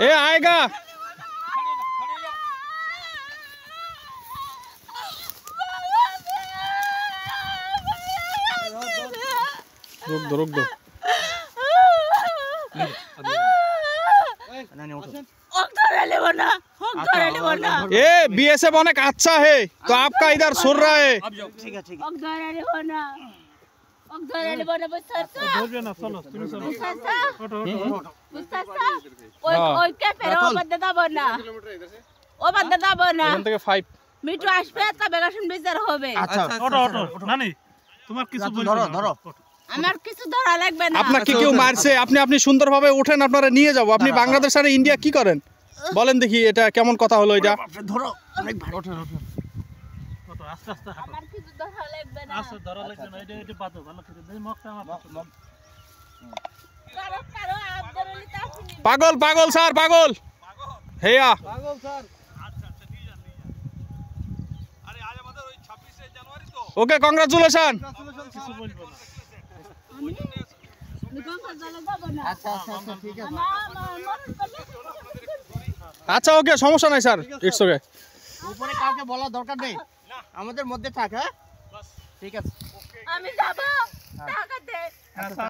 ए आएगा। रुक दो। ये बीएसएफ अनेक अच्छा है तो आपका इधर सुन रहा है। ठीक है মিঠু আসবে তা বেগাশন বিচার হবে। আচ্ছা ওটো নানি তোমার কিছু ধরো আমার কিছু ধরা লাগবে না। আপনাকে কেউ মারছে আপনি সুন্দরভাবে ওঠেন, আপনারা নিয়ে যাব। আপনি বাংলাদেশ আর ইন্ডিয়া কি করেন বলেন দেখি, এটা কেমন কথা হলো? এটা ধরো অনেক ভালো। ওটো আস্তে আস্তে হাঁটো। আমার কিছু ধরা লাগবে না। আস্তে ধরা লাগবে না, এটা বাতো ভালো করে দেই মকটা আমার কারো আব্দুল আলী তাফিনি পাগল স্যার পাগল হেয়া পাগল স্যার। ওকে কংগ্রাচুলেশন। কিছু বলবো না। আচ্ছা ঠিক আছে। আচ্ছা ওকে, সমস্যা নাই স্যার, ইটস ওকে। উপরে কাউকে বলার দরকার নেই, আমাদের মধ্যে থাক। হ্যাঁ ঠিক আছে, আমি যাব টাকা দে।